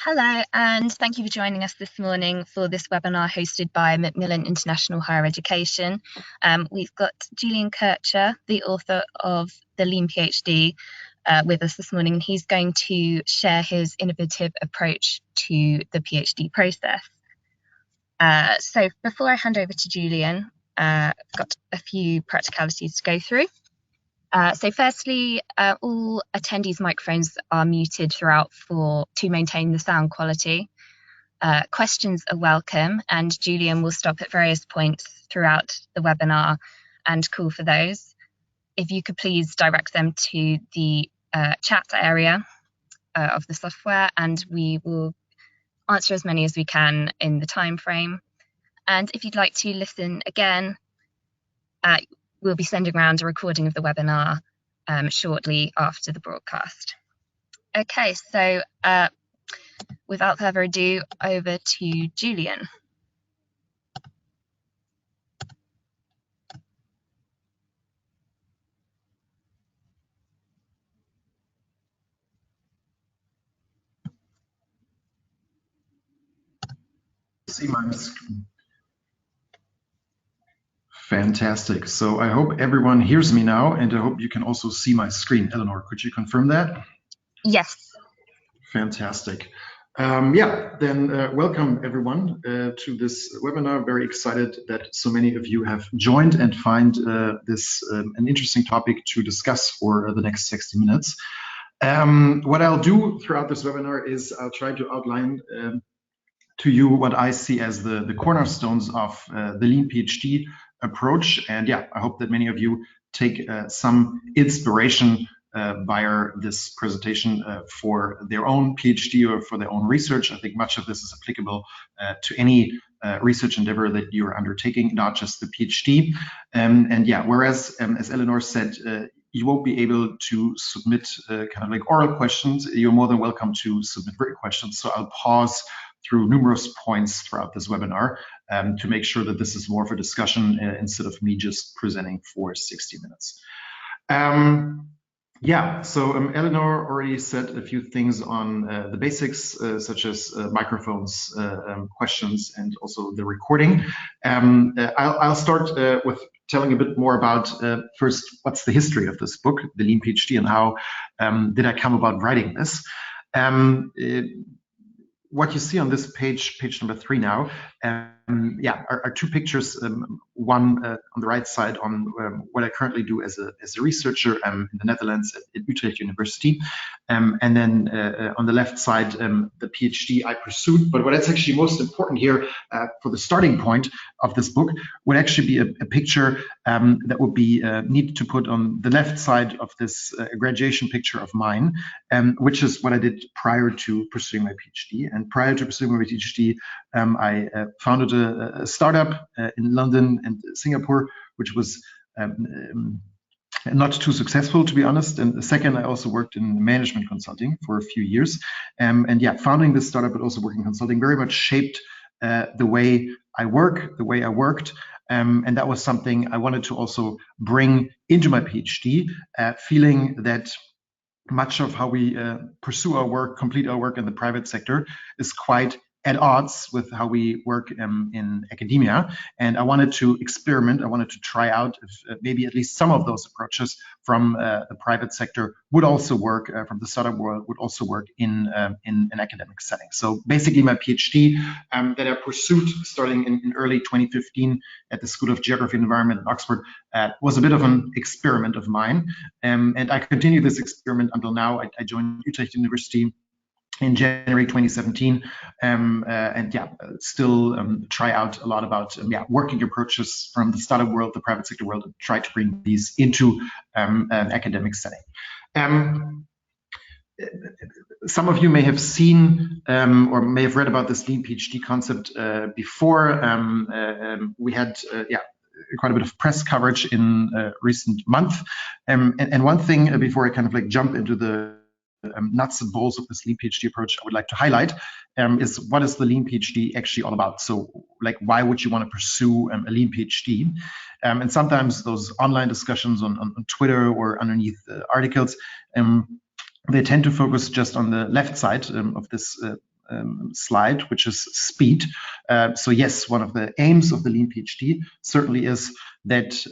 Hello, and thank you for joining us this morning for this webinar hosted by Macmillan International Higher Education. We've got Julian Kirchherr, the author of the Lean PhD, with us this morning. He's going to share his innovative approach to the PhD process. So before I hand over to Julian, I've got a few practicalities to go through. So firstly, all attendees' microphones are muted throughout to maintain the sound quality. Questions are welcome, and Julian will stop at various points throughout the webinar and call for those. If you could please direct them to the chat area of the software, and we will answer as many as we can in the time frame. And if you'd like to listen again, we'll be sending around a recording of the webinar shortly after the broadcast. Okay, so without further ado, over to Julian. See my screen. Fantastic. So I hope everyone hears me now, and I hope you can also see my screen. Eleanor, could you confirm that? Yes. Fantastic. Welcome everyone to this webinar. Very excited that so many of you have joined and find this an interesting topic to discuss for the next 60 minutes. What I'll do throughout this webinar is I'll try to outline to you what I see as the cornerstones of the Lean PhD approach. And yeah, I hope that many of you take some inspiration via this presentation for their own PhD or for their own research. I think much of this is applicable to any research endeavor that you're undertaking, not just the PhD. Whereas, as Eleanor said, you won't be able to submit kind of like oral questions, you're more than welcome to submit written questions. So I'll pause through numerous points throughout this webinar to make sure that this is more of a discussion instead of me just presenting for 60 minutes. Eleanor already said a few things on the basics, such as microphones, questions, and also the recording. I'll start with telling a bit more about first, what's the history of this book, The Lean PhD, and how did I come about writing this. What you see on this page number 3 now, are two pictures. One on the right side on what I currently do as a researcher in the Netherlands at Utrecht University, and then on the left side the PhD I pursued. But what's actually most important here for the starting point of this book would actually be a picture that would be needed to put on the left side of this graduation picture of mine, which is what I did prior to pursuing my PhD. And prior to pursuing my PhD, I founded a startup in London and Singapore, which was not too successful, to be honest. And second, I also worked in management consulting for a few years. Founding this startup, but also working in consulting, very much shaped the way I work, the way I worked. And that was something I wanted to also bring into my PhD, feeling that much of how we pursue our work, complete our work in the private sector is quite at odds with how we work in academia. And I wanted to experiment, I wanted to try out if maybe at least some of those approaches from the private sector would also work, from the startup world would also work in an academic setting. So basically my PhD that I pursued starting in early 2015 at the School of Geography and Environment in Oxford was a bit of an experiment of mine. And I continue this experiment until now. I joined Utrecht University in January 2017, still try out a lot about working approaches from the startup world, the private sector world, and try to bring these into an academic setting. Some of you may have seen or may have read about this Lean PhD concept before. We had quite a bit of press coverage in recent months. And one thing before I kind of like jump into the nuts and bolts of this Lean PhD approach I would like to highlight is what is the Lean PhD actually all about? So like, why would you want to pursue a Lean PhD? And sometimes those online discussions on Twitter or underneath articles, they tend to focus just on the left side of this slide, which is speed. So yes, one of the aims of the Lean PhD certainly is that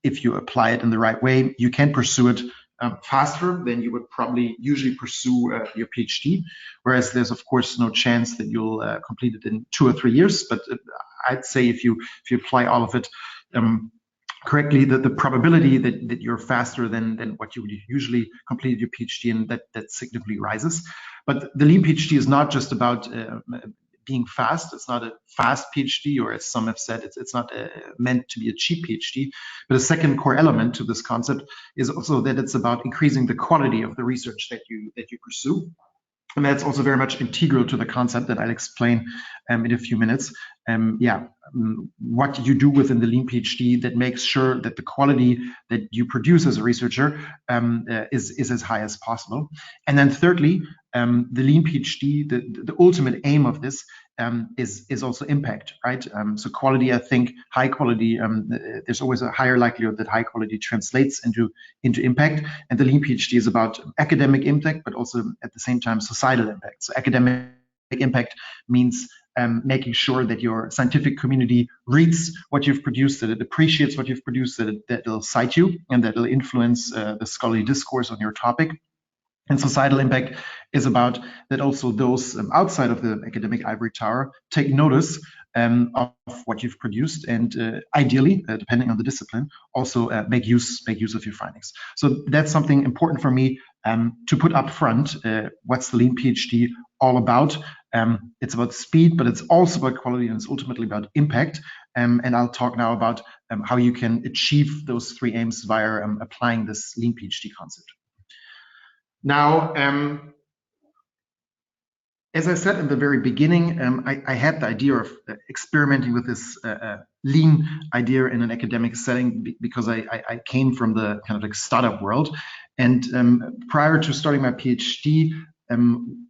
if you apply it in the right way, you can pursue it faster than you would probably usually pursue your PhD. Whereas there's of course no chance that you'll complete it in 2 or 3 years. But I'd say if you apply all of it correctly, the probability that you're faster than what you would usually complete your PhD in, that significantly rises. But the Lean PhD is not just about being fast. It's not a fast PhD, or as some have said, it's not meant to be a cheap PhD. But a second core element to this concept is also that it's about increasing the quality of the research that you pursue. And that's also very much integral to the concept that I'll explain in a few minutes. What you do within the Lean PhD that makes sure that the quality that you produce as a researcher is as high as possible. And then thirdly, the Lean PhD, the ultimate aim of this is also impact, right? So quality, I think high quality, there's always a higher likelihood that high quality translates into impact. And the Lean PhD is about academic impact, but also at the same time societal impact. So academic impact means making sure that your scientific community reads what you've produced, that it appreciates what you've produced, that it'll cite you, and that it'll influence the scholarly discourse on your topic. And societal impact is about that also those outside of the academic ivory tower take notice of what you've produced, and ideally, depending on the discipline, also make use of your findings. So that's something important for me to put up front. What's the Lean PhD all about? It's about speed, but it's also about quality, and it's ultimately about impact. And I'll talk now about how you can achieve those 3 aims via applying this Lean PhD concept. Now, as I said in the very beginning, I had the idea of experimenting with this Lean idea in an academic setting because I came from the kind of like startup world. And prior to starting my PhD,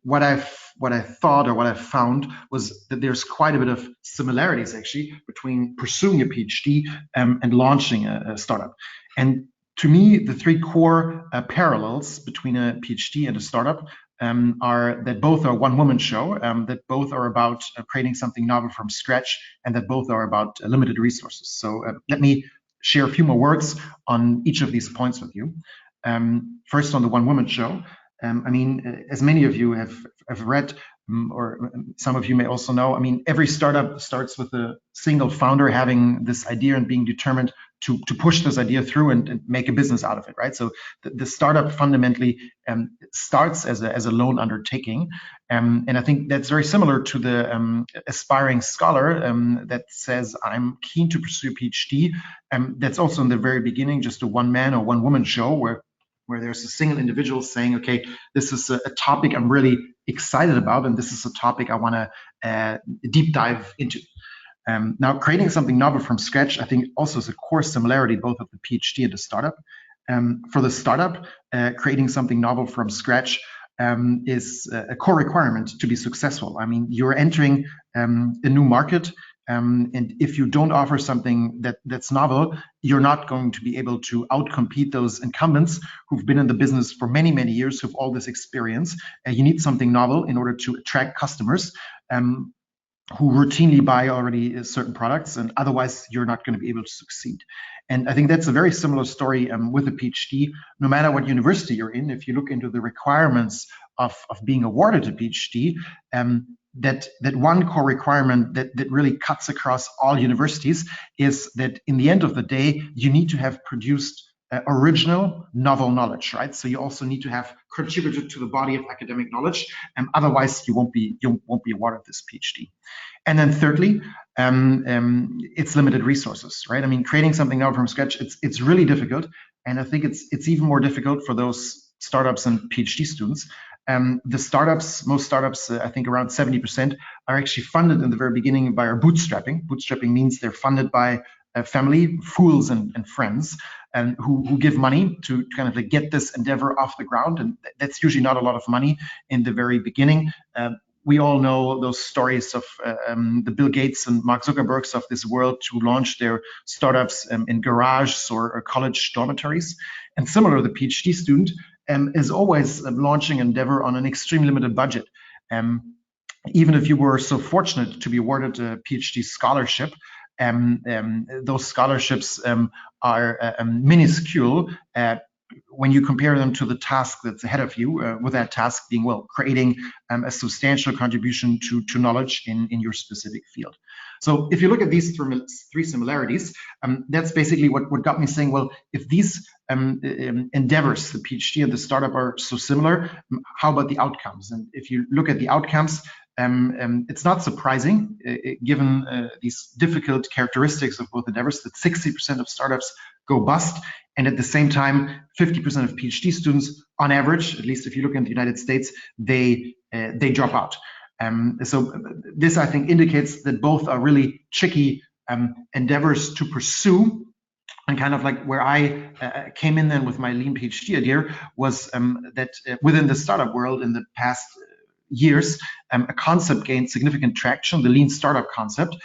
what I thought, or what I found, was that there's quite a bit of similarities actually between pursuing a PhD and launching a startup. And to me, the 3 core parallels between a PhD and a startup are that both are one-woman show, that both are about creating something novel from scratch, and that both are about limited resources. So let me share a few more words on each of these points with you. First, on the one-woman show. I mean, as many of you have read, or some of you may also know, I mean, every startup starts with a single founder having this idea and being determined to push this idea through and make a business out of it, right? So the startup fundamentally starts as a lone undertaking. And I think that's very similar to the aspiring scholar that says, I'm keen to pursue a PhD. That's also in the very beginning just a one-man or one-woman show where there's a single individual saying, okay, this is a topic I'm really excited about, and this is a topic I want to deep dive into. Now, creating something novel from scratch, I think also is a core similarity both of the PhD and the startup. For the startup, creating something novel from scratch is a core requirement to be successful. I mean, you're entering a new market, and if you don't offer something that's novel, you're not going to be able to outcompete those incumbents who've been in the business for many, many years, who've all this experience. You need something novel in order to attract customers who routinely buy already certain products, and otherwise you're not going to be able to succeed. And I think that's a very similar story with a PhD. No matter what university you're in, if you look into the requirements of being awarded a PhD, that one core requirement that really cuts across all universities is that in the end of the day, you need to have produced original novel knowledge, right? So you also need to have contributed to the body of academic knowledge, and otherwise you won't be awarded this PhD. And then thirdly, it's limited resources, right? I mean, creating something now from scratch, it's really difficult, and I think it's even more difficult for those startups and PhD students. Most startups, I think around 70%, are actually funded in the very beginning by our bootstrapping. Bootstrapping means they're funded by family, fools, and friends, and who give money to kind of like get this endeavor off the ground. And that's usually not a lot of money in the very beginning. We all know those stories of the Bill Gates and Mark Zuckerbergs of this world to launch their startups in garages or college dormitories. And similar to the PhD student, is always launching an endeavor on an extremely limited budget. Even if you were so fortunate to be awarded a PhD scholarship, those scholarships are minuscule when you compare them to the task that's ahead of you, with that task being, well, creating a substantial contribution to knowledge in your specific field. So if you look at these three similarities, that's basically what got me saying, well, if these endeavors, the PhD and the startup, are so similar, how about the outcomes? And if you look at the outcomes, it's not surprising, given these difficult characteristics of both endeavors, that 60% of startups go bust, and at the same time, 50% of PhD students, on average, at least if you look in the United States, they drop out. So this, I think, indicates that both are really tricky endeavors to pursue. And kind of like where I came in then with my lean PhD idea was that within the startup world in the past years, a concept gained significant traction, the lean startup concept,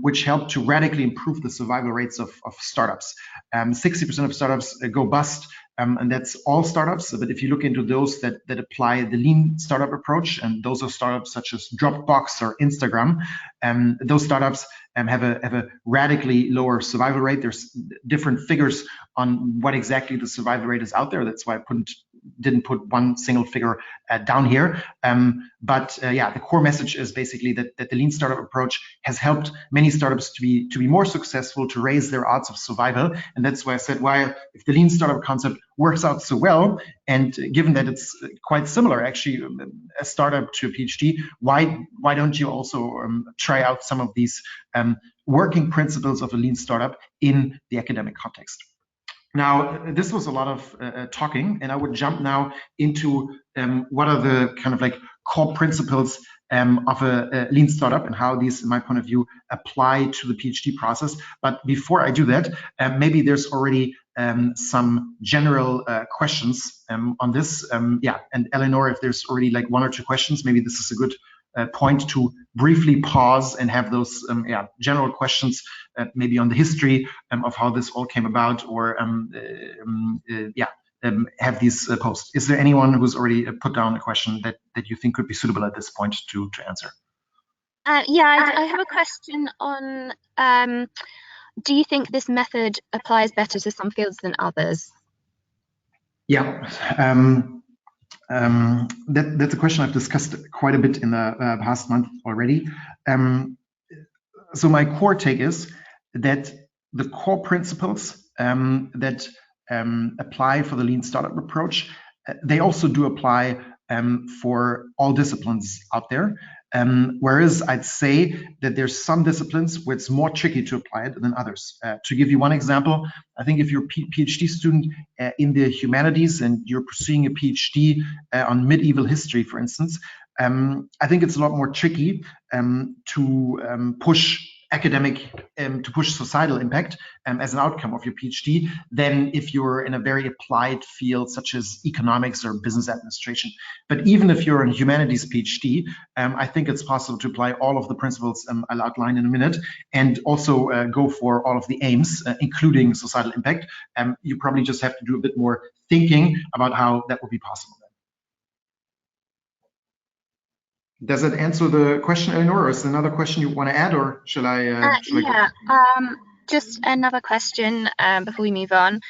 which helped to radically improve the survival rates of startups. 60% of startups go bust, and that's all startups. But if you look into those that apply the lean startup approach, and those are startups such as Dropbox or Instagram, those startups have a radically lower survival rate. There's different figures on what exactly the survival rate is out there. That's why I didn't put one single figure down here. But yeah, the core message is basically that the lean startup approach has helped many startups to be more successful, to raise their odds of survival. And that's why I said, why, if the lean startup concept works out so well, and given that it's quite similar, actually, a startup to a PhD, why don't you also try out some of these working principles of a lean startup in the academic context? Now, this was a lot of talking, and I would jump now into what are the kind of like core principles of a lean startup and how these, in my point of view, apply to the PhD process. But before I do that, maybe there's already some general questions on this. Yeah, and Eleanor, if there's already like one or two questions, maybe this is a good point to briefly pause and have those general questions, maybe on the history of how this all came about, or have these posed. Is there anyone who's already put down a question that you think could be suitable at this point to answer? Yeah, I have a question on, do you think this method applies better to some fields than others? Yeah. That's a question I've discussed quite a bit in the past month already. So my core take is that the core principles that apply for the lean startup approach, they also do apply for all disciplines out there. Whereas I'd say that there's some disciplines where it's more tricky to apply it than others. To give you one example, I think if you're a PhD student in the humanities and you're pursuing a PhD on medieval history, for instance, I think it's a lot more tricky to push societal impact as an outcome of your PhD than if you're in a very applied field such as economics or business administration. But even if you're in humanities PhD, I think it's possible to apply all of the principles I'll outline in a minute, and also go for all of the aims, including societal impact. You probably just have to do a bit more thinking about how that would be possible. Does that answer the question, Eleanor, or is there another question you want to add, or shall I? Just another question before we move on.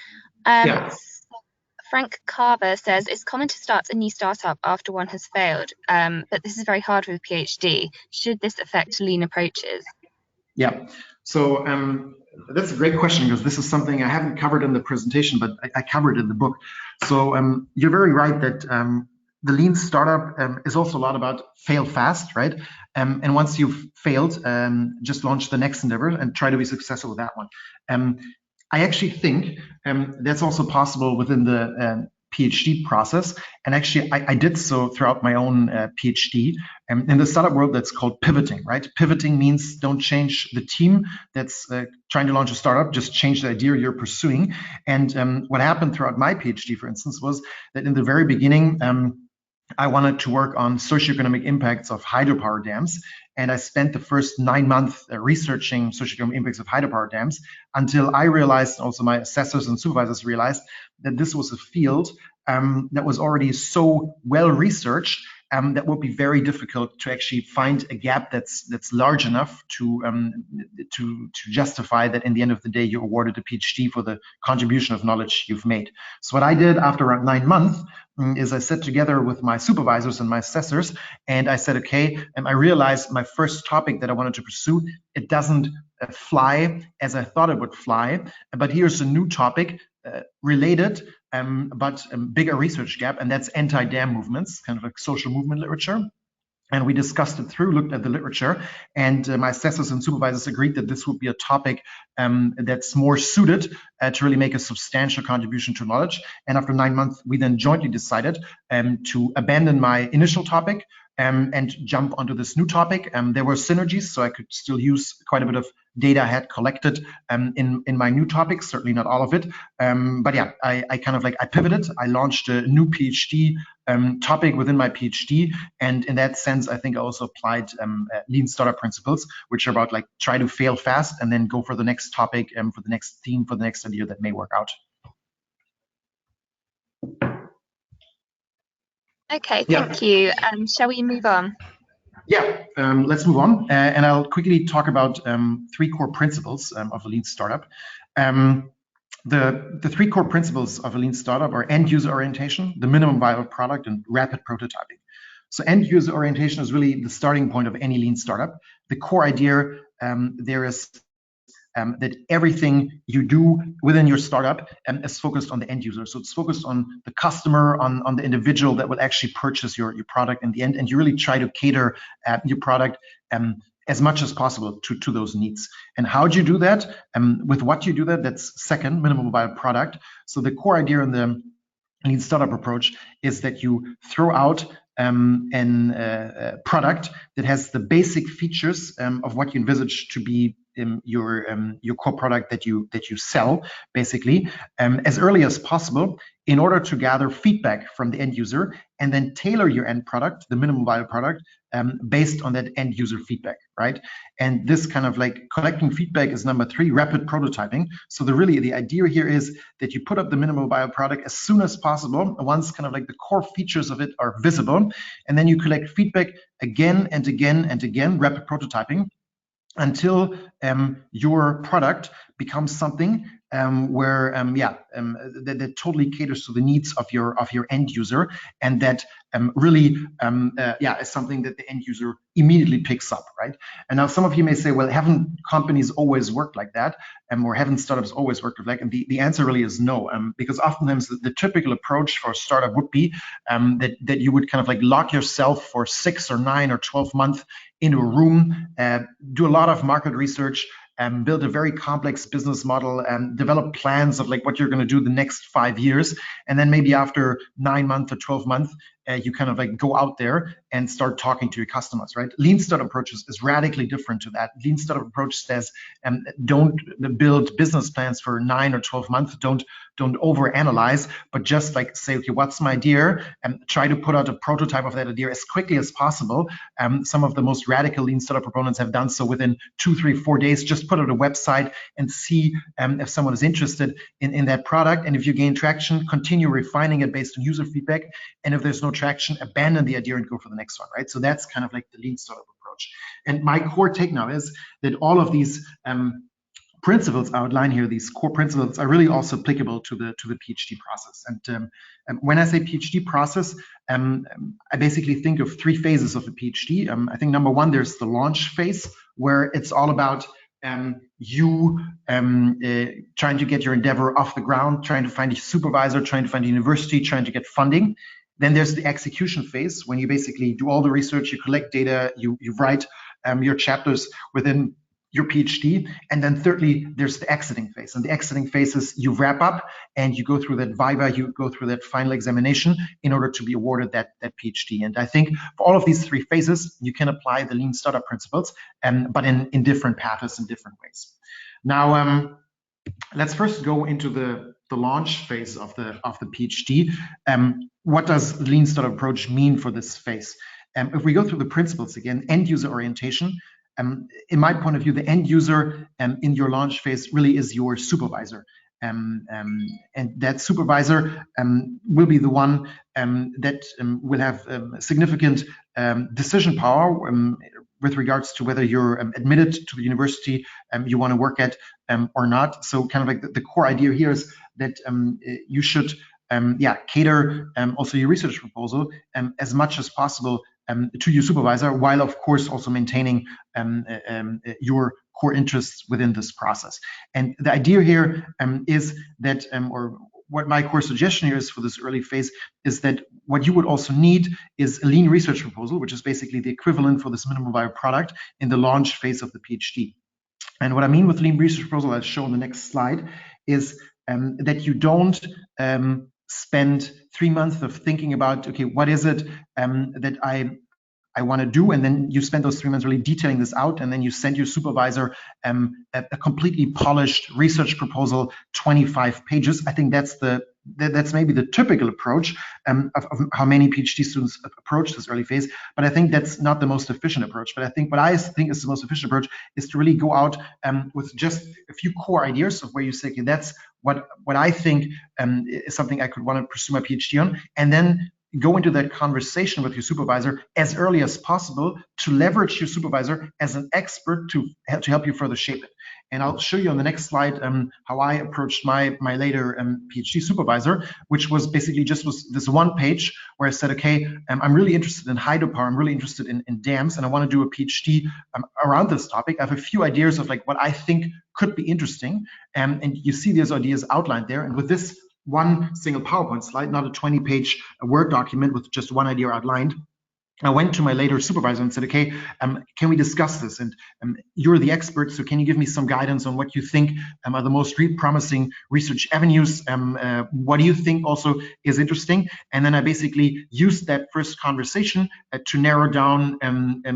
Frank Carver says, it's common to start a new startup after one has failed, but this is very hard with a PhD. Should this affect lean approaches? Yeah, so that's a great question, because this is something I haven't covered in the presentation, but I covered in the book. So you're very right that the lean startup is also a lot about fail fast, right? And once you've failed, just launch the next endeavor and try to be successful with that one. I actually think that's also possible within the PhD process. And actually, I did so throughout my own PhD. In the startup world, that's called pivoting, right? Pivoting means don't change the team that's trying to launch a startup, just change the idea you're pursuing. And what happened throughout my PhD, for instance, was that in the very beginning, I wanted to work on socioeconomic impacts of hydropower dams. and I spent the first 9 months researching socioeconomic impacts of hydropower dams until I realized, also my assessors and supervisors realized, that this was a field that was already so well researched that would be very difficult to actually find a gap that's large enough to justify that in the end of the day you're awarded a PhD for the contribution of knowledge you've made. So what I did after around 9 months is I sat together with my supervisors and my assessors, and I said, okay, I realized my first topic that I wanted to pursue, it doesn't fly as I thought it would fly, but here's a new topic related, but a bigger research gap, and that's anti-dam movements, kind of like social movement literature. And we discussed it through, looked at the literature, and my assessors and supervisors agreed that this would be a topic that's more suited to really make a substantial contribution to knowledge. And after 9 months, we then jointly decided to abandon my initial topic and jump onto this new topic. There were synergies, so I could still use quite a bit of data I had collected in my new topic, certainly not all of it. But yeah, I kind of I pivoted. I launched a new PhD topic within my PhD. And in that sense, I think I also applied lean startup principles, which are about try to fail fast and then go for the next topic and for the next theme, for the next idea that may work out. Okay, thank you. Shall we move on? Yeah, let's move on. And I'll quickly talk about 3 core principles of a lean startup. The 3 core principles of a lean startup are end user orientation, the minimum viable product, and rapid prototyping. So end user orientation is really the starting point of any lean startup. The core idea there is that everything you do within your startup is focused on the end user. So it's focused on the customer, on the individual that will actually purchase your product in the end. And you really try to cater your product as much as possible to those needs. And how do you do that? With what you do that, that's second, minimum viable product. So the core idea in the lean startup approach is that you throw out a product that has the basic features of what you envisage to be your core product that you sell, basically, as early as possible, in order to gather feedback from the end user and then tailor your end product, the minimum viable product, based on that end user feedback, right? And this kind of collecting feedback is number 3, rapid prototyping. So the idea here is that you put up the minimum viable product as soon as possible, once kind of the core features of it are visible, and then you collect feedback again and again and again, rapid prototyping, until your product becomes something that totally caters to the needs of your end user, and that really is something that the end user immediately picks up, right? And now some of you may say, well, haven't companies always worked like that, or haven't startups always worked like that? And the answer really is no, because oftentimes the typical approach for a startup would be that you would kind of lock yourself for 6 or 9 or 12 months in a room, do a lot of market research, build a very complex business model, and develop plans of what you're going to do the next 5 years. And then maybe after 9 months or 12 months, you kind of go out there and start talking to your customers, right? Lean startup approach is radically different to that. Lean startup approach says, don't build business plans for 9 or 12 months. Don't overanalyze, but just say, okay, what's my idea? And try to put out a prototype of that idea as quickly as possible. Some of the most radical lean startup proponents have done so within 2, 3, 4 days. Just put out a website and see if someone is interested in that product. And if you gain traction, continue refining it based on user feedback. And if there's no traction, abandon the idea and go for the next one, right? So that's kind of the lean startup approach. And my core take now is that all of these principles outlined here, these core principles, are really also applicable to the PhD process. And when I say PhD process, I basically think of 3 phases of a PhD. I think number 1, there's the launch phase, where it's all about you trying to get your endeavor off the ground, trying to find a supervisor, trying to find a university, trying to get funding. Then there's the execution phase, when you basically do all the research, you collect data, you write your chapters within your PhD. And then thirdly, there's the exiting phase. And the exiting phase is you wrap up and you go through that viva, you go through that final examination in order to be awarded that PhD. And I think for all of these 3 phases, you can apply the lean startup principles, but in different paths, in different ways. Now, let's first go into the launch phase of the PhD. What does lean startup approach mean for this phase? If we go through the principles again, end user orientation, in my point of view, the end user in your launch phase really is your supervisor. And that supervisor will be the one that will have significant decision power with regards to whether you're admitted to the university you want to work at or not. So kind of like the core idea here is that you should cater also your research proposal as much as possible to your supervisor, while of course also maintaining your core interests within this process. And the idea here is that, or what my core suggestion here is for this early phase, is that what you would also need is a lean research proposal, which is basically the equivalent for this minimum viable product in the launch phase of the PhD. And what I mean with lean research proposal, I'll show on the next slide, is that you don't spend 3 months of thinking about, okay, what is it that I want to do, and then you spend those 3 months really detailing this out, and then you send your supervisor a completely polished research proposal, 25 pages. I think that's maybe the typical approach of how many PhD students approach this early phase, but I think that's not the most efficient approach. But I think what I think is the most efficient approach is to really go out with just a few core ideas of where you say, okay, that's what I think is something I could want to pursue my PhD on, and then go into that conversation with your supervisor as early as possible to leverage your supervisor as an expert to help you further shape it. And I'll show you on the next slide how I approached my later PhD supervisor, which was basically just this one page where I said, okay, I'm really interested in hydropower, I'm really interested in dams, and I want to do a PhD around this topic. I have a few ideas of like what I think could be interesting, and you see these ideas outlined there. And with this one single PowerPoint slide, not a 20-page Word document with just one idea outlined, I went to my later supervisor and said, okay, can we discuss this? And you're the expert, so can you give me some guidance on what you think are the most promising research avenues? What do you think also is interesting? And then I basically used that first conversation to narrow down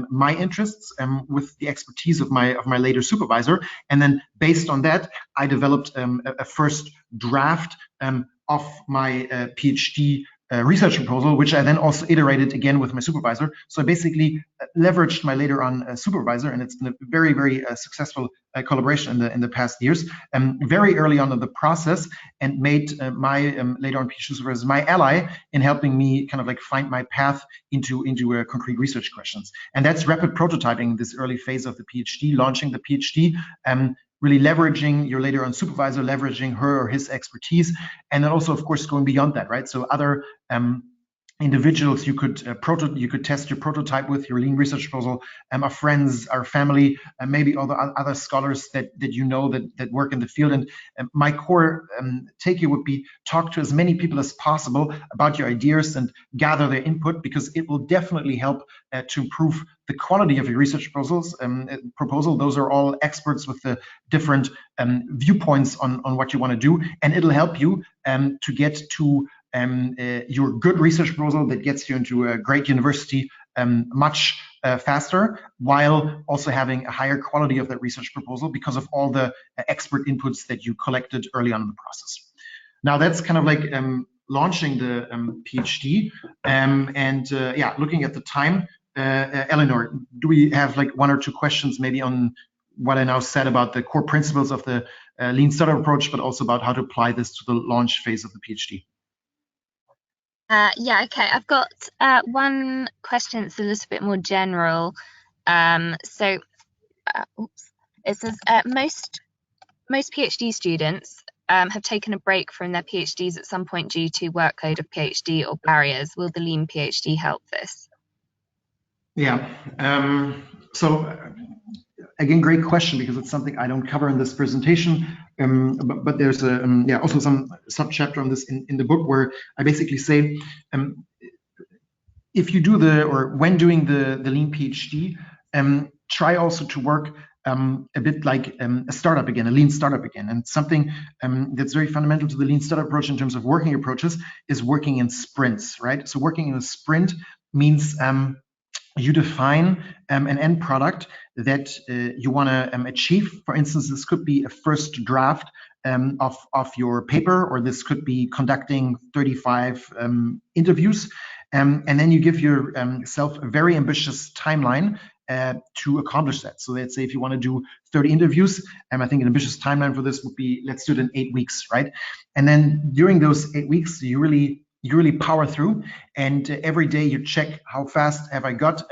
my interests with the expertise of my later supervisor. And then based on that, I developed a first draft of my PhD research proposal, which I then also iterated again with my supervisor. So I basically leveraged my later on supervisor, and it's been a very, very successful collaboration in the past years, very early on in the process, and made my later on PhD supervisor my ally in helping me kind of like find my path into concrete research questions. And that's rapid prototyping, this early phase of the PhD, launching the PhD, really leveraging your later on supervisor, leveraging her or his expertise, and then also, of course, going beyond that, right? So other individuals you could test your prototype with, your lean research proposal, our friends, our family, and maybe all the other scholars that you know that work in the field. And my core takeaway would be talk to as many people as possible about your ideas and gather their input, because it will definitely help to improve the quality of your research proposal. Those are all experts with the different viewpoints on what you want to do, and it'll help you to get to your good research proposal that gets you into a great university much faster, while also having a higher quality of that research proposal because of all the expert inputs that you collected early on in the process. Now that's kind of like launching the PhD, looking at the time, Eleanor, do we have like 1 or 2 questions maybe on what I now said about the core principles of the lean startup approach, but also about how to apply this to the launch phase of the PhD? Okay. I've got one question that's a little bit more general. It says most PhD students have taken a break from their PhDs at some point due to workload of PhD or barriers. Will the lean PhD help this? Yeah. Again, great question, because it's something I don't cover in this presentation, but there's also some sub-chapter on this in the book, where I basically say, if you do when doing the lean PhD, try also to work a bit like a startup again, a lean startup again. And something that's very fundamental to the lean startup approach in terms of working approaches is working in sprints, right? So working in a sprint means you define an end product that you want to achieve. For instance, this could be a first draft of your paper, or this could be conducting 35 interviews. and then you give yourself a very ambitious timeline to accomplish that. So let's say if you want to do 30 interviews, I think an ambitious timeline for this would be, let's do it in 8 weeks, right? And then during those 8 weeks, you really power through, and every day you check how fast have I got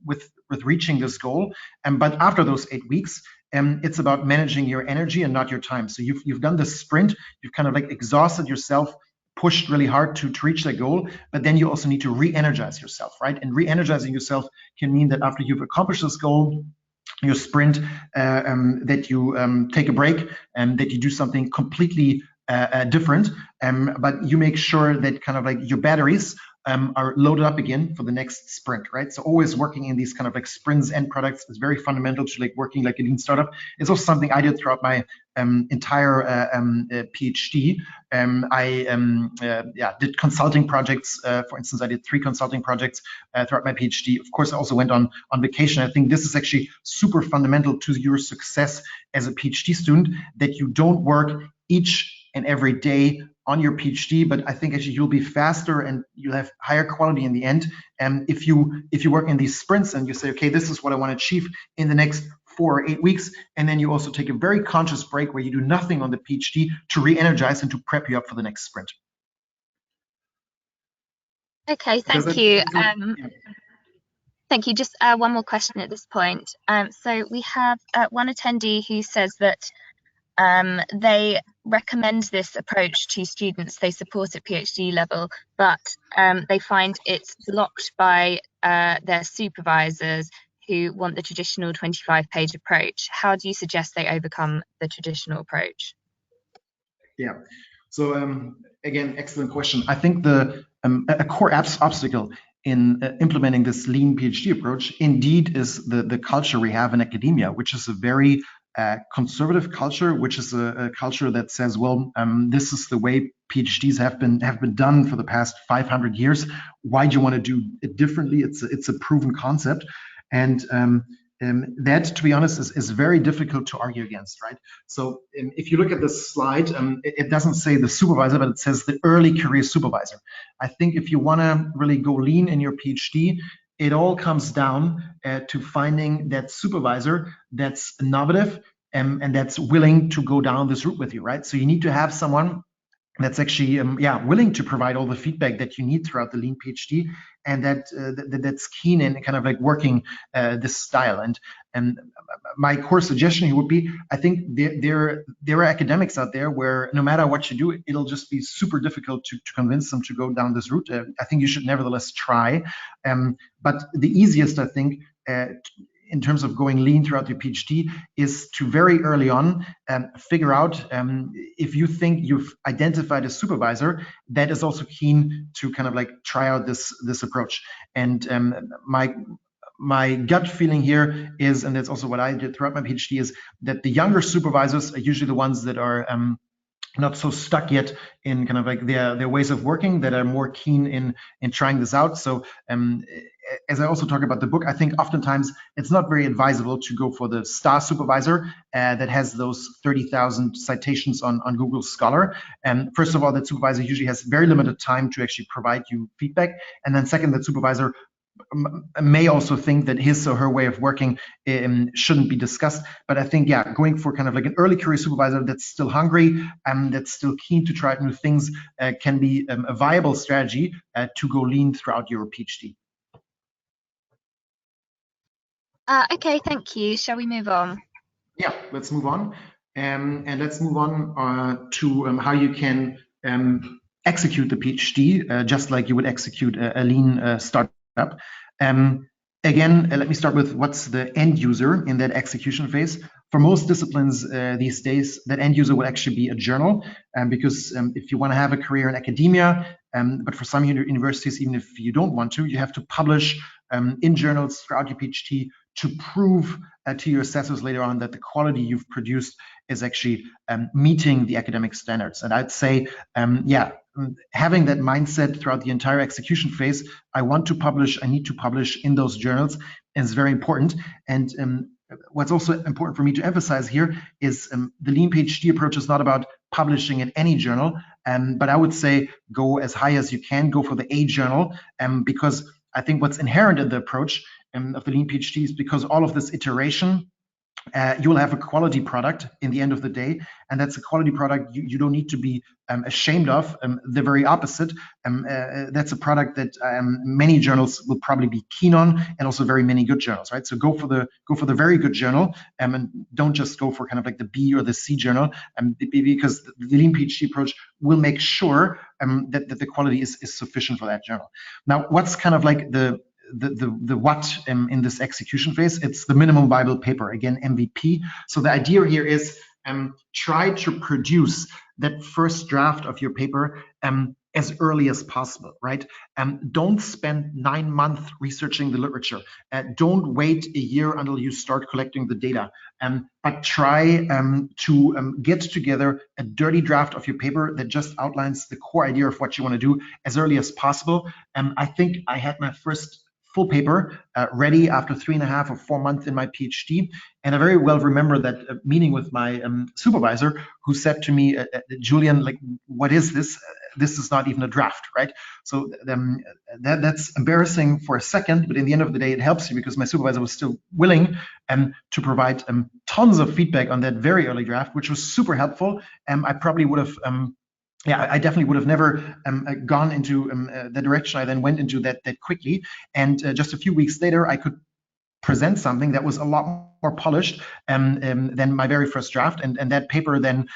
with reaching this goal. But after those 8 weeks, it's about managing your energy and not your time. So you've done this sprint, you've kind of like exhausted yourself, pushed really hard to reach that goal, but then you also need to re-energize yourself, right? And re-energizing yourself can mean that after you've accomplished this goal, your sprint, that you take a break and that you do something completely different, but you make sure that kind of like your batteries are loaded up again for the next sprint, right? So always working in these kind of like sprints and products is very fundamental to like working like a lean startup. It's also something I did throughout my entire PhD. I did consulting projects. For instance, I did 3 consulting projects throughout my PhD. Of course, I also went on vacation. I think this is actually super fundamental to your success as a PhD student, that you don't work each and every day on your PhD, but I think actually you'll be faster and you'll have higher quality in the end. If you work in these sprints and you say, okay, this is what I want to achieve in the next 4 or 8 weeks, and then you also take a very conscious break where you do nothing on the PhD to re-energize and to prep you up for the next sprint. Okay, thank you. Thank you. Just one more question at this point. So we have one attendee who says that they recommend this approach to students they support at PhD level, but they find it's blocked by their supervisors who want the traditional 25-page approach. How do you suggest they overcome the traditional approach? Yeah, so again, excellent question. I think a core obstacle in implementing this lean PhD approach indeed is the culture we have in academia, which is a very conservative culture, which is a culture that says, well, this is the way PhDs have been done for the past 500 years. Why do you want to do it differently? It's a proven concept, and that, to be honest, is very difficult to argue against, right? So if you look at this slide, it doesn't say the supervisor, but it says the early career supervisor. I think if you want to really go lean in your PhD, it all comes down to finding that supervisor that's innovative and that's willing to go down this route with you, right? So you need to have someone that's actually willing to provide all the feedback that you need throughout the lean PhD, and that's keen in kind of like working this style. And my core suggestion here would be, I think there are academics out there where no matter what you do, it'll just be super difficult to convince them to go down this route. I think you should nevertheless try. But the easiest, I think, in terms of going lean throughout your PhD is to very early on figure out if you think you've identified a supervisor that is also keen to kind of like try out this approach. And my gut feeling here is, and that's also what I did throughout my PhD, is that the younger supervisors are usually the ones that are not so stuck yet in kind of like their ways of working, that are more keen in trying this out. So as I also talk about the book, I think oftentimes it's not very advisable to go for the star supervisor that has those 30,000 citations on Google Scholar. And first of all, that supervisor usually has very limited time to actually provide you feedback. And then second, that supervisor may also think that his or her way of working shouldn't be discussed. But I think, yeah, going for kind of like an early career supervisor that's still hungry, that's still keen to try new things, can be a viable strategy to go lean throughout your PhD. Okay, thank you. Shall we move on? Yeah, let's move on. And let's move on to how you can execute the PhD just like you would execute a lean startup. Again, let me start with what's the end user in that execution phase. For most disciplines these days, that end user will actually be a journal, because if you want to have a career in academia, but for some universities, even if you don't want to, you have to publish in journals throughout your PhD to prove to your assessors later on that the quality you've produced is actually meeting the academic standards. And I'd say, having that mindset throughout the entire execution phase, I want to publish, I need to publish in those journals, is very important. And what's also important for me to emphasize here is the Lean PhD approach is not about publishing in any journal, but I would say go as high as you can, go for the A journal, because I think what's inherent in the approach of the Lean PhD is because all of this iteration, you will have a quality product in the end of the day, and that's a quality product you don't need to be ashamed of. The very opposite. That's a product that many journals will probably be keen on, and also very many good journals, right? So go for the very good journal, and don't just go for kind of like the B or the C journal, because the Lean PhD approach will make sure that the quality is sufficient for that journal. Now, what's kind of like the what in this execution phase? It's the minimum viable paper, again, MVP. So the idea here is try to produce that first draft of your paper as early as possible, right? Don't spend 9 months researching the literature. Don't wait a year until you start collecting the data. But try to get together a dirty draft of your paper that just outlines the core idea of what you want to do as early as possible. I think I had my first full paper ready after 3.5 or 4 months in my PhD. And I very well remember that meeting with my supervisor, who said to me, Julian, like, what is this? This is not even a draft, right? So that's embarrassing for a second, but in the end of the day, it helps you because my supervisor was still willing to provide tons of feedback on that very early draft, which was super helpful. I probably would have I definitely would have never gone into the direction I then went into that quickly. And just a few weeks later, I could present something that was a lot more polished than my very first draft. And that paper then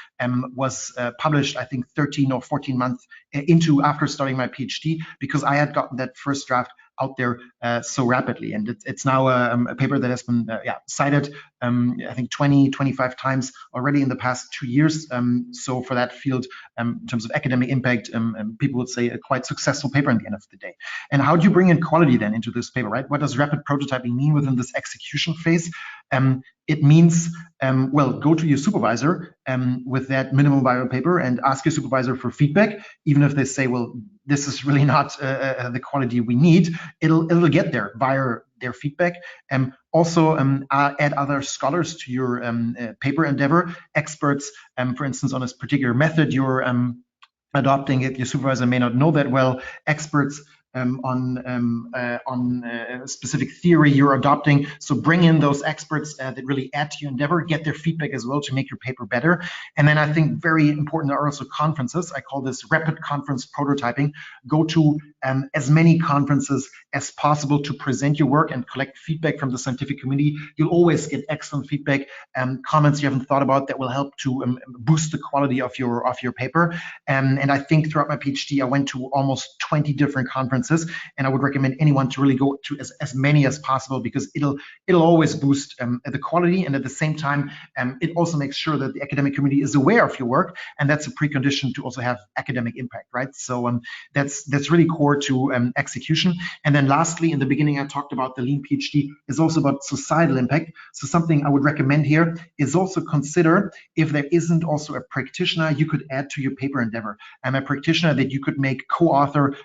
was published, I think, 13 or 14 months after starting my PhD, because I had gotten that first draft out there so rapidly. And it's now a paper that has been cited, I think 25 times already in the past 2 years. So for that field, in terms of academic impact, people would say a quite successful paper at the end of the day. And how do you bring in quality then into this paper, right? What does rapid prototyping mean within this execution phase? It means, well, go to your supervisor with that minimum viable paper and ask your supervisor for feedback, even if they say, well, this is really not the quality we need. It'll get there via their feedback. Also, add other scholars to your paper endeavor, experts, for instance, on a particular method you're adopting it. Your supervisor may not know that well. Experts on a specific theory you're adopting. So bring in those experts that really add to your endeavor, get their feedback as well to make your paper better. And then I think very important are also conferences. I call this rapid conference prototyping. Go to as many conferences as possible to present your work and collect feedback from the scientific community. You'll always get excellent feedback, comments you haven't thought about that will help to boost the quality of your paper. And I think throughout my PhD, I went to almost 20 different conferences, and I would recommend anyone to really go to as many as possible, because it'll always boost the quality, and at the same time, it also makes sure that the academic community is aware of your work, and that's a precondition to also have academic impact, right? So that's really core to execution. And then lastly, in the beginning, I talked about the Lean PhD is also about societal impact. So something I would recommend here is also consider if there isn't also a practitioner you could add to your paper endeavor. A practitioner that you could make co-author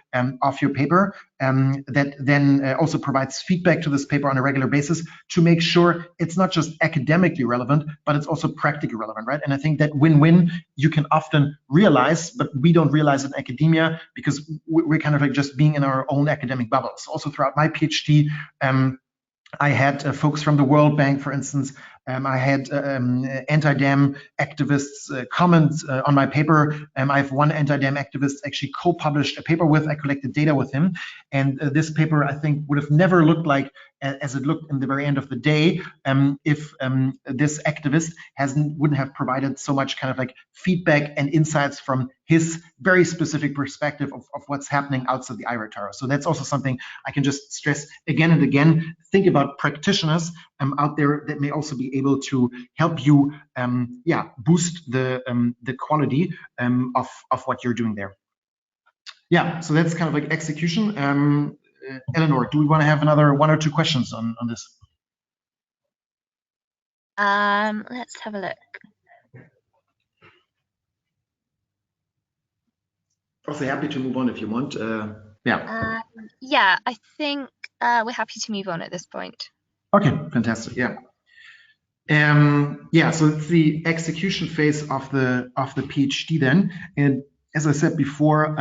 of your paper, that then also provides feedback to this paper on a regular basis to make sure it's not just academically relevant, but it's also practically relevant, right? And I think that win-win you can often realize, but we don't realize in academia because we're kind of like just being in our own academic bubbles. Also throughout my PhD, I had folks from the World Bank, for instance. I had anti-dam activists comment on my paper. I have one anti-dam activist actually co-published a paper with. I collected data with him. And this paper, I think, would have never looked like as it looked in the very end of the day if this activist wouldn't have provided so much kind of like feedback and insights from his very specific perspective of what's happening outside the ivory tower. So that's also something I can just stress again and again. Think about practitioners out there that may also be able to help you boost the quality of what you're doing there. Yeah, so that's kind of like execution. Eleanor, do we want to have another 1 or 2 questions on this? Let's have a look. Also happy to move on if you want. Yeah, I think we're happy to move on at this point. Okay, fantastic. Yeah. Yeah, so it's the execution phase of the PhD then, and as I said before,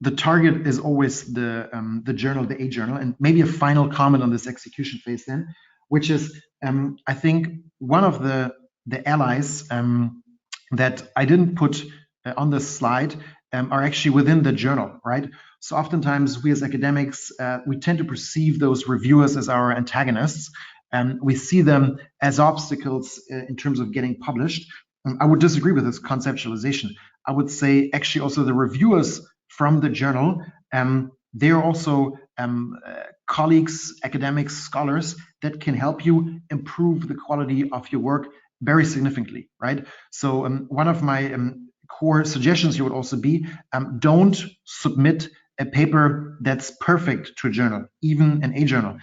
the target is always the journal, the A journal, and maybe a final comment on this execution phase then, which is I think one of the allies that I didn't put on this slide are actually within the journal, right? So oftentimes we as academics we tend to perceive those reviewers as our antagonists. We see them as obstacles in terms of getting published. I would disagree with this conceptualization. I would say actually also the reviewers from the journal, they're also colleagues, academics, scholars that can help you improve the quality of your work very significantly, right? So one of my core suggestions here would also be don't submit a paper that's perfect to a journal, even an A journal,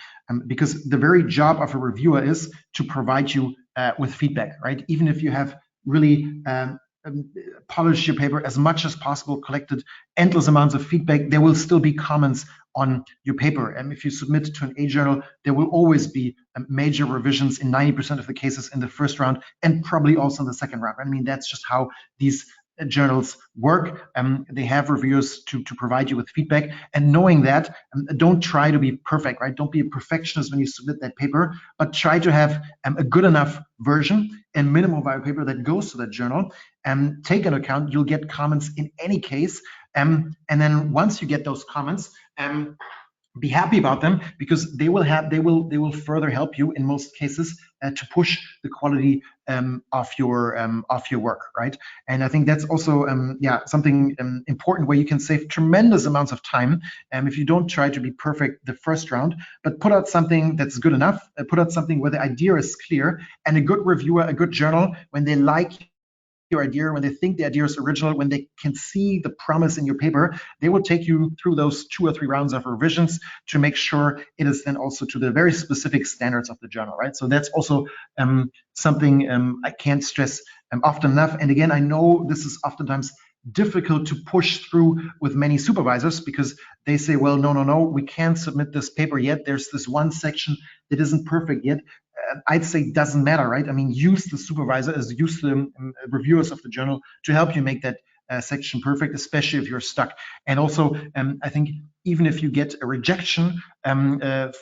because the very job of a reviewer is to provide you with feedback, right? Even if you have really polished your paper as much as possible, collected endless amounts of feedback, there will still be comments on your paper. And if you submit to an A journal, there will always be major revisions in 90% of the cases in the first round and probably also in the second round. I mean, that's just how these journals work. They have reviewers to provide you with feedback, and knowing that, don't try to be perfect, right? Don't be a perfectionist when you submit that paper, but try to have a good enough version and minimal viable paper that goes to that journal. Take into account you'll get comments in any case, and then once you get those comments, be happy about them, because they will further help you in most cases to push the quality of your work, right? And I think that's also something important where you can save tremendous amounts of time if you don't try to be perfect the first round, but put out something that's good enough, put out something where the idea is clear, and a good reviewer, a good journal, when they like your idea, when they think the idea is original, when they can see the promise in your paper, they will take you through those 2 or 3 rounds of revisions to make sure it is then also to the very specific standards of the journal, right? So that's also something I can't stress often enough. And again, I know this is oftentimes difficult to push through with many supervisors, because they say, well, no, we can't submit this paper yet. There's this one section that isn't perfect yet. I'd say it doesn't matter, right? I mean, use the supervisor, use the reviewers of the journal to help you make that section perfect, especially if you're stuck. And also, I think even if you get a rejection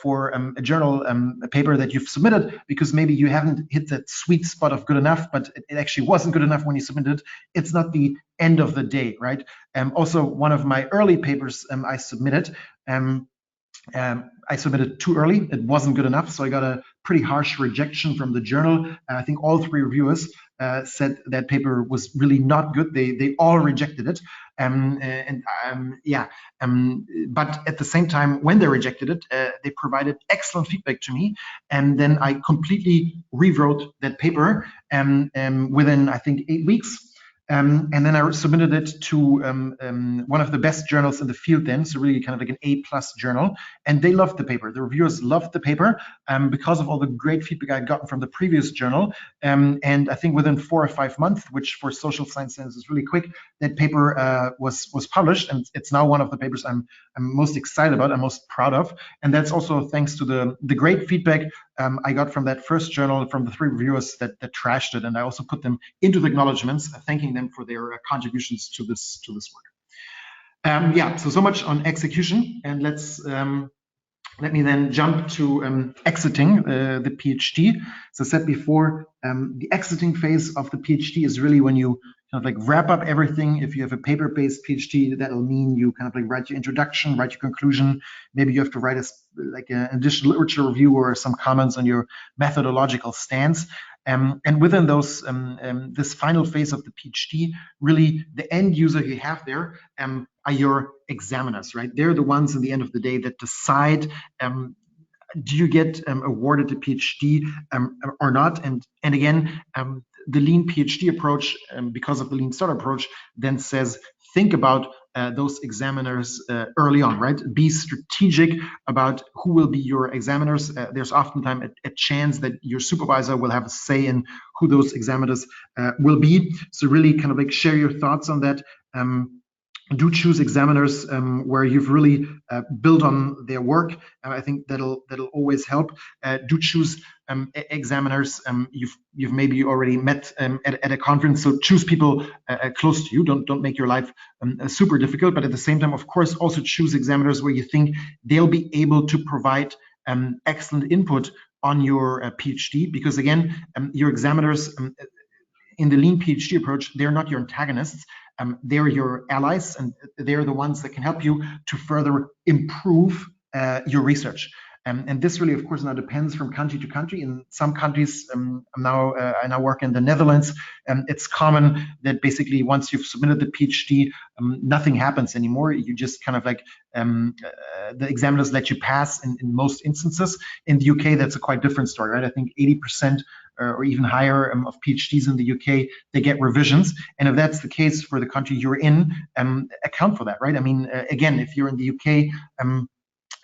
for a journal paper that you've submitted, because maybe you haven't hit that sweet spot of good enough, but it actually wasn't good enough when you submitted it, it's not the end of the day, right? Also, one of my early papers I submitted too early. It wasn't good enough, so I got a pretty harsh rejection from the journal. I think all 3 reviewers said that paper was really not good. They all rejected it, but at the same time, when they rejected it, they provided excellent feedback to me, and then I completely rewrote that paper within, I think, 8 weeks. And then I submitted it to one of the best journals in the field then, so really kind of like an A+ journal, and they loved the paper. The reviewers loved the paper because of all the great feedback I'd gotten from the previous journal. And I think within 4 or 5 months, which for social science standards is really quick, that paper was published, and it's now one of the papers I'm most excited about, I'm most proud of. And that's also thanks to the great feedback I got from that first journal, from the 3 reviewers that trashed it, and I also put them into the acknowledgements, thanking them for their contributions to this work. So much on execution, and let me then jump to exiting the PhD. As I said before, the exiting phase of the PhD is really when you kind of like wrap up everything. If you have a paper-based PhD, that'll mean you kind of like write your introduction, write your conclusion. Maybe you have to write an additional literature review or some comments on your methodological stance. And within those, this final phase of the PhD, really the end user you have there are your examiners, right? They're the ones in the end of the day that decide do you get awarded the PhD or not? And again, the lean PhD approach, because of the lean startup approach, then says think about those examiners early on, right? Be strategic about who will be your examiners. There's oftentimes a chance that your supervisor will have a say in who those examiners will be. So really kind of like share your thoughts on that. do choose examiners where you've really built on their work. I think that'll always help. Do choose examiners you've maybe already met at a conference. So choose people close to you. Don't make your life super difficult. But at the same time, of course, also choose examiners where you think they'll be able to provide excellent input on your PhD. Because again, your examiners in the lean PhD approach, they're not your antagonists. They're your allies, and they're the ones that can help you to further improve your research. And this really, of course, now depends from country to country. In some countries, I now work in the Netherlands, it's common that basically once you've submitted the PhD, nothing happens anymore. You just kind of like the examiners let you pass in most instances. In the UK, that's a quite different story, right? I think 80% or even higher of PhDs in the UK, they get revisions. And if that's the case for the country you're in, account for that, right? I mean, again, if you're in the UK,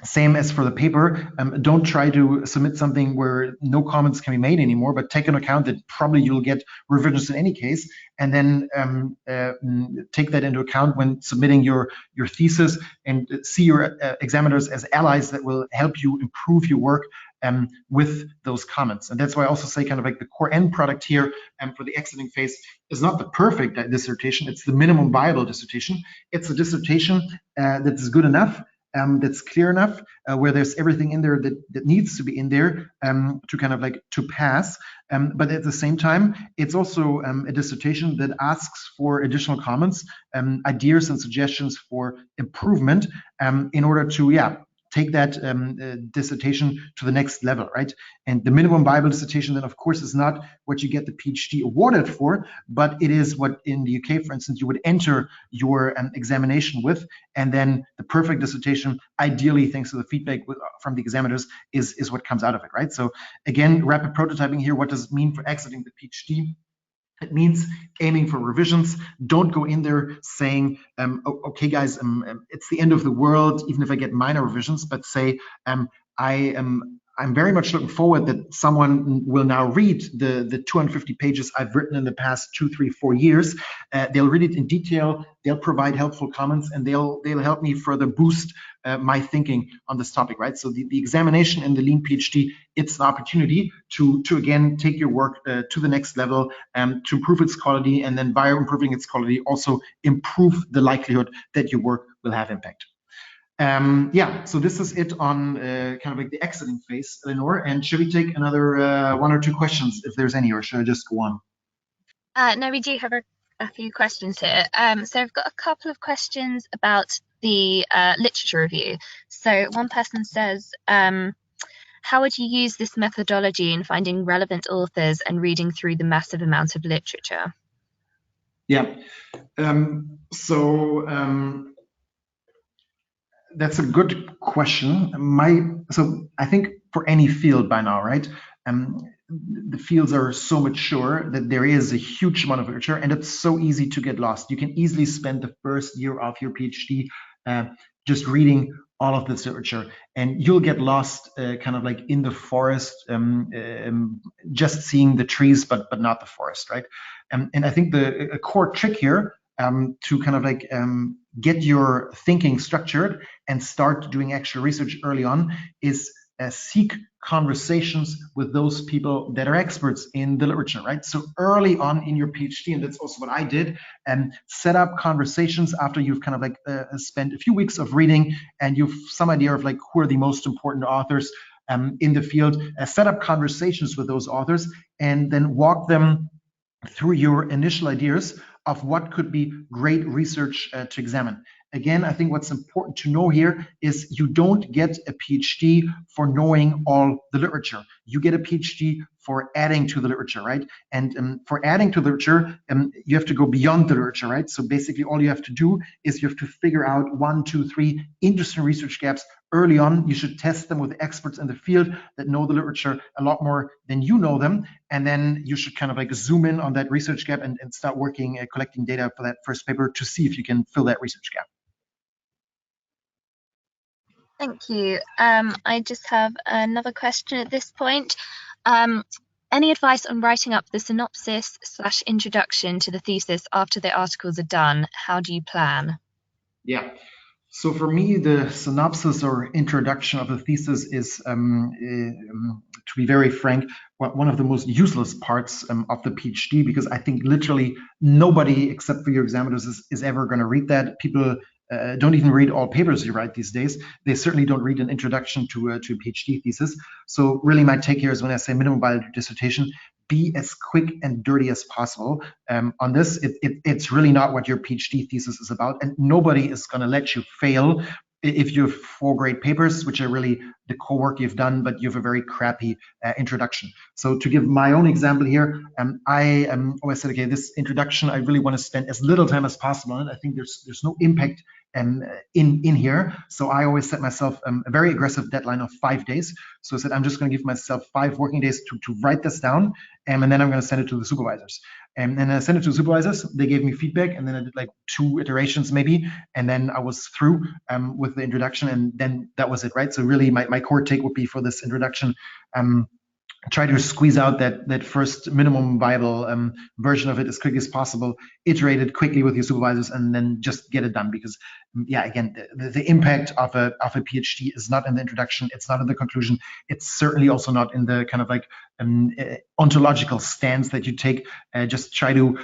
same as for the paper, don't try to submit something where no comments can be made anymore, but take into account that probably you'll get revisions in any case, and then take that into account when submitting your thesis, and see your examiners as allies that will help you improve your work with those comments. And that's why I also say kind of like the core end product here for the exiting phase is not the perfect dissertation, it's the minimum viable dissertation. It's a dissertation that's good enough, that's clear enough, where there's everything in there that needs to be in there to kind of like to pass. But at the same time, it's also a dissertation that asks for additional comments, ideas and suggestions for improvement in order to, take that dissertation to the next level, right? And the minimum viable dissertation then, of course, is not what you get the PhD awarded for, but it is what in the UK, for instance, you would enter your examination with. And then the perfect dissertation, ideally, thanks to the feedback from the examiners, is what comes out of it, right? So again, rapid prototyping here, what does it mean for exiting the PhD? It means aiming for revisions. Don't go in there saying, okay, guys, it's the end of the world, even if I get minor revisions, but say, I'm very much looking forward that someone will now read the 250 pages I've written in the past 2, 3, 4 years. They'll read it in detail. They'll provide helpful comments, and they'll help me further boost my thinking on this topic, right? So the examination in the Lean PhD, it's an opportunity to again take your work to the next level, to improve its quality, and then by improving its quality, also improve the likelihood that your work will have impact. So this is it on kind of like the exiting phase, Eleanor. And should we take another 1 or 2 questions if there's any, or should I just go on? No, we do have a few questions here. So I've got a couple of questions about the literature review. So one person says, how would you use this methodology in finding relevant authors and reading through the massive amount of literature? Yeah. That's a good question. So I think for any field by now, right? The fields are so mature that there is a huge amount of literature, and it's so easy to get lost. You can easily spend the first year of your PhD just reading all of this literature, and you'll get lost kind of like in the forest, just seeing the trees, but not the forest, right? And I think the core trick here to kind of like get your thinking structured and start doing actual research early on is seek conversations with those people that are experts in the literature, right? So early on in your PhD, and that's also what I did, set up conversations after you've kind of like spent a few weeks of reading and you've some idea of like who are the most important authors in the field. Set up conversations with those authors and then walk them through your initial ideas of what could be great research to examine. Again, I think what's important to know here is you don't get a PhD for knowing all the literature. You get a PhD for adding to the literature, right? And for adding to the literature, you have to go beyond the literature, right? So basically all you have to do is you have to figure out 1, 2, 3 interesting research gaps early on. You should test them with experts in the field that know the literature a lot more than you know them. And then you should kind of like zoom in on that research gap and start working, collecting data for that first paper to see if you can fill that research gap. Thank you. I just have another question at this point. Any advice on writing up the synopsis / introduction to the thesis after the articles are done? How do you plan? Yeah. So for me, the synopsis or introduction of the thesis is, to be very frank, one of the most useless parts of the PhD, because I think literally nobody except for your examiners is ever going to read that. People don't even read all papers you write these days. They certainly don't read an introduction to a PhD thesis. So really my take here is when I say minimum viable dissertation, be as quick and dirty as possible on this. It's really not what your PhD thesis is about, and nobody is going to let you fail if you have 4 great papers, which are really the core work you've done, but you have a very crappy introduction. So to give my own example here, I always said, okay, this introduction, I really want to spend as little time as possible on it. I think there's no impact in here. So I always set myself a very aggressive deadline of 5 days. So I said, I'm just going to give myself 5 working days to write this down, and then I'm going to send it to the supervisors. And then I sent it to the supervisors. They gave me feedback, and then I did like 2 iterations maybe, and then I was through with the introduction, and then that was it, right? So really, my core take would be for this introduction. Try to squeeze out that first minimum viable version of it as quickly as possible, iterate it quickly with your supervisors, and then just get it done. Because yeah, again, the impact of a PhD is not in the introduction, it's not in the conclusion, it's certainly also not in the kind of like ontological stance that you take. Just try to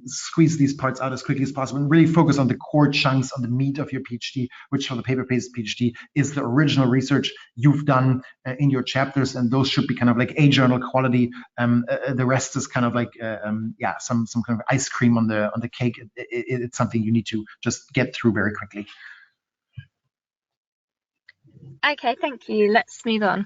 squeeze these parts out as quickly as possible and really focus on the core chunks, on the meat of your PhD, which for the paper-based PhD is the original research you've done in your chapters, and those should be kind of like a journal quality. The rest is kind of like yeah, some kind of ice cream on the cake. It's something you need to just get through very quickly. Okay, thank you. Let's move on.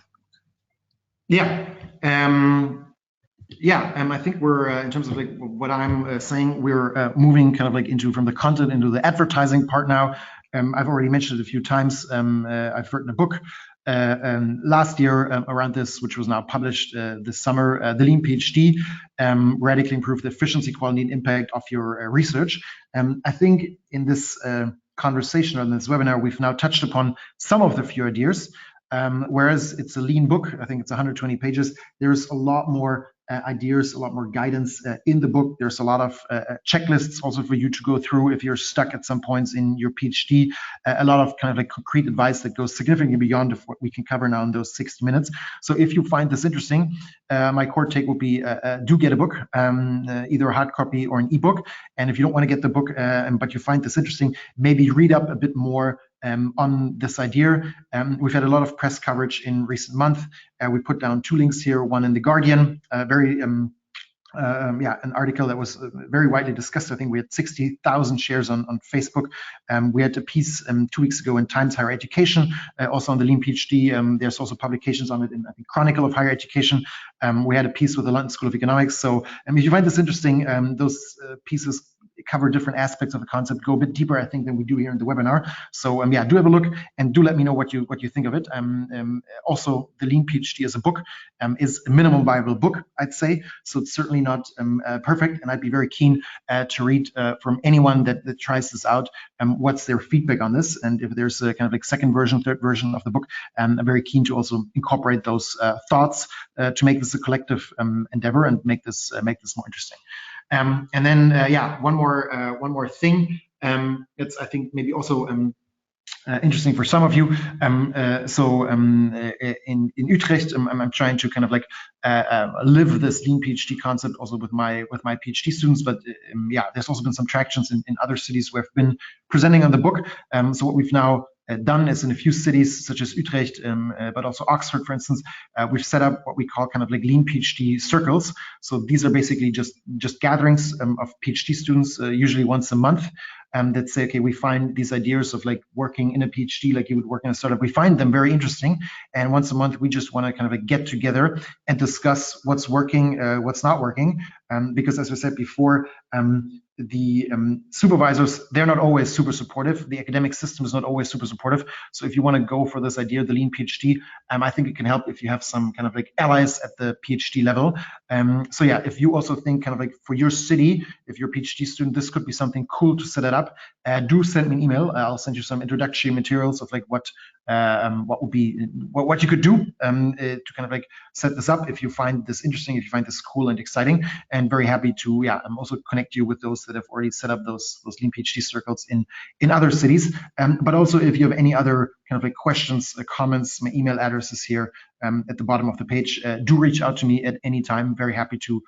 Yeah. I think we're in terms of like what I'm saying, we're moving kind of like from the content into the advertising part now. I've already mentioned it a few times. I've written a book last year around this, which was now published this summer, The Lean PhD, radically improve the efficiency, quality, and impact of your research. I think in this conversation on this webinar, we've now touched upon some of the few ideas. Whereas it's a lean book, I think it's 120 pages, there's a lot more ideas, a lot more guidance in the book. There's a lot of checklists also for you to go through if you're stuck at some points in your PhD, a lot of kind of like concrete advice that goes significantly beyond of what we can cover now in those 60 minutes. So if you find this interesting, my core take would be do get a book, either a hard copy or an ebook. And if you don't want to get the book, but you find this interesting, maybe read up a bit more on this idea. We've had a lot of press coverage in recent months. We put down 2 links here, one in The Guardian, an article that was very widely discussed. I think we had 60,000 shares on Facebook. We had a piece 2 weeks ago in Times Higher Education, also on the Lean PhD. There's also publications on it in, I think, Chronicle of Higher Education. We had a piece with the London School of Economics. So if you find this interesting, those pieces cover different aspects of the concept, go a bit deeper, I think, than we do here in the webinar. So do have a look and do let me know what you think of it. Also, the Lean PhD as a book is a minimum viable book, I'd say. So it's certainly not perfect, and I'd be very keen to read from anyone that tries this out, what's their feedback on this, and if there's a kind of like second version, third version of the book, I'm very keen to also incorporate those thoughts to make this a collective endeavor and make this more interesting. And then one more thing. It's, I think, maybe also interesting for some of you. In Utrecht, I'm trying to kind of like live this Lean PhD concept also with my PhD students. But there's also been some tractions in other cities where I've been presenting on the book. So what we've now done is in a few cities such as Utrecht, but also Oxford, for instance, we've set up what we call kind of like Lean PhD circles. So these are basically just gatherings of PhD students, usually once a month, that say, okay, we find these ideas of like working in a PhD like you would work in a startup. We find them very interesting, and once a month we just want to kind of like get together and discuss what's working, what's not working, because as I said before, the supervisors, they're not always super supportive. The academic system is not always super supportive. So if you want to go for this idea, the Lean PhD, I think it can help if you have some kind of like allies at the PhD level. If you also think kind of like for your city, if you're a PhD student, this could be something cool to set it up, do send me an email. I'll send you some introductory materials of like what you could do to kind of like set this up if you find this interesting, if you find this cool and exciting, and very happy to also connect you with those those that have already set up those Lean PhD circles in other cities. But also, if you have any other kind of like questions, comments, my email address is here at the bottom of the page. Do reach out to me at any time. Very happy to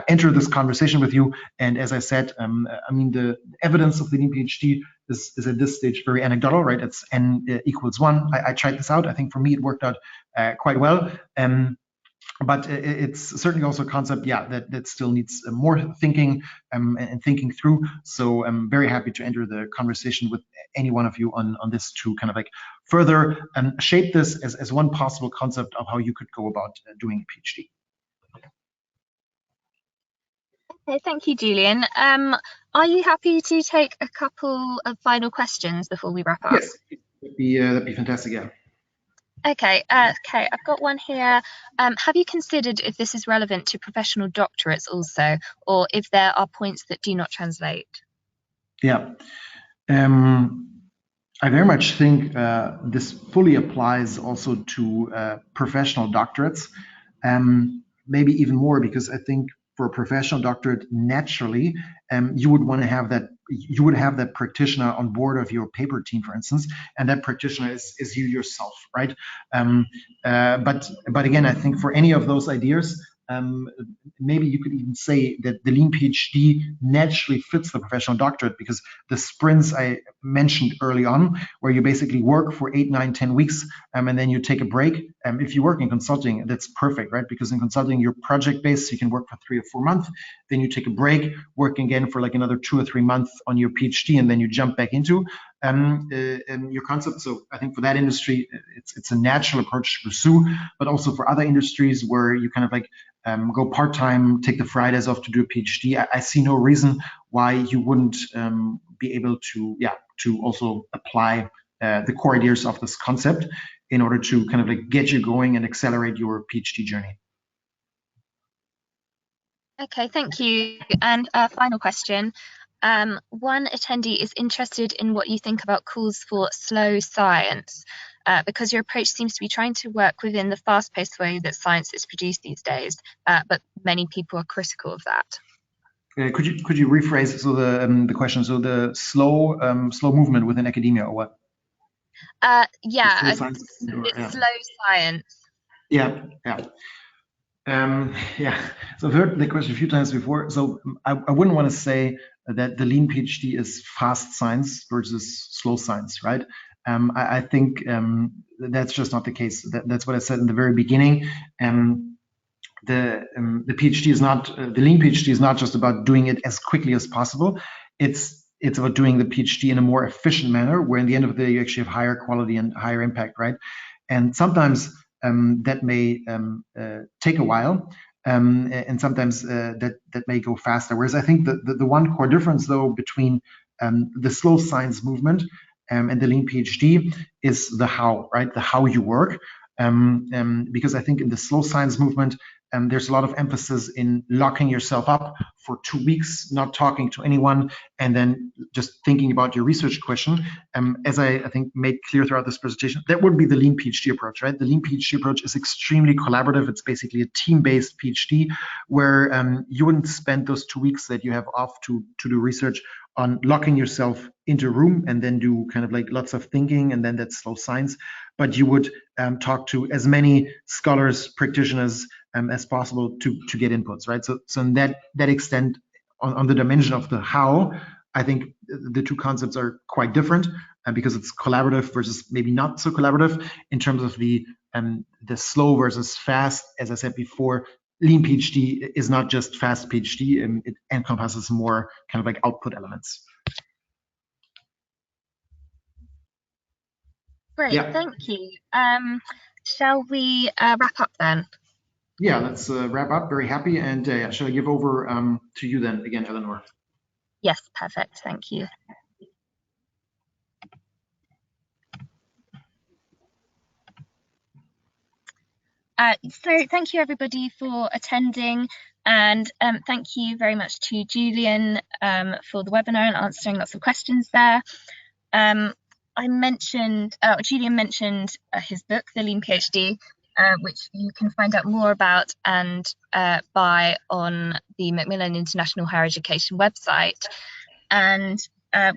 enter this conversation with you. And as I said, I mean, the evidence of the Lean PhD is at this stage very anecdotal, right? It's n equals 1. I tried this out. I think for me it worked out quite well. But it's certainly also a concept, that still needs more thinking and thinking through. So I'm very happy to enter the conversation with any one of you on this to kind of like further shape this as one possible concept of how you could go about doing a PhD. Okay, thank you, Julian. Are you happy to take a couple of final questions before we wrap up? Yes, that'd be fantastic, yeah. Okay, I've got one here. Have you considered if this is relevant to professional doctorates also, or if there are points that do not translate? Yeah, I very much think this fully applies also to professional doctorates, maybe even more, because I think for a professional doctorate, naturally, you would want to have that. You would have that practitioner on board of your paper team, for instance, and that practitioner is you yourself, right? But again, I think for any of those ideas, maybe you could even say that the Lean PhD naturally fits the professional doctorate, because the sprints I mentioned early on, where you basically work for 8, 9, 10 weeks, and then you take a break. If you work in consulting, that's perfect, right? Because in consulting, you're project-based, so you can work for 3 or 4 months, then you take a break, work again for like another 2 or 3 months on your PhD, and then you jump back into your concept. So I think for that industry, it's a natural approach to pursue, but also for other industries where you kind of like go part-time, take the Fridays off to do a PhD. I see no reason why you wouldn't be able to also apply the core ideas of this concept in order to kind of like get you going and accelerate your PhD journey. Okay, thank you. And final question. One attendee is interested in what you think about calls for slow science, because your approach seems to be trying to work within the fast-paced way that science is produced these days, but many people are critical of that. Could you rephrase the question? So the slow movement within academia, or what? Yeah, slow science, it's slow science. Yeah. So I've heard the question a few times before. So I wouldn't want to say that the Lean PhD is fast science versus slow science, right? I think that's just not the case. That's what I said in the very beginning. The PhD is not the Lean PhD is not just about doing it as quickly as possible. It's about doing the PhD in a more efficient manner, where in the end of the day you actually have higher quality and higher impact, right? And sometimes that may take a while, and sometimes that may go faster. Whereas I think the one core difference, though, between the slow science movement and the Lean PhD is the how, right? The how you work. Because I think in the slow science movement, there's a lot of emphasis in locking yourself up for 2 weeks, not talking to anyone, and then just thinking about your research question. As I think made clear throughout this presentation, that would be the Lean PhD approach, right? The Lean PhD approach is extremely collaborative. It's basically a team-based PhD where you wouldn't spend those 2 weeks that you have off to do research on locking yourself into a room and then do kind of like lots of thinking, and then that's slow science. But you would talk to as many scholars, practitioners as possible to get inputs, right? So in that extent, on the dimension of the how, I think the two concepts are quite different, because it's collaborative versus maybe not so collaborative. In terms of the slow versus fast, as I said before, Lean PhD is not just fast PhD, it encompasses more kind of like output elements. Great, thank you. Shall we wrap up then? Yeah, let's wrap up. Very happy. And shall I give over to you then again, Eleanor? Yes, perfect. Thank you. So thank you everybody for attending, and thank you very much to Julian for the webinar and answering lots of questions there. Julian mentioned his book, The Lean PhD. which you can find out more about and buy on the Macmillan International Higher Education website. And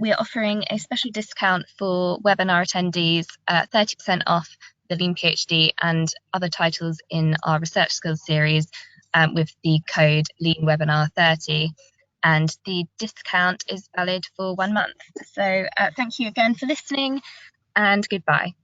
we are offering a special discount for webinar attendees, 30% off the Lean PhD and other titles in our research skills series with the code LeanWebinar30. And the discount is valid for 1 month. So thank you again for listening, and goodbye.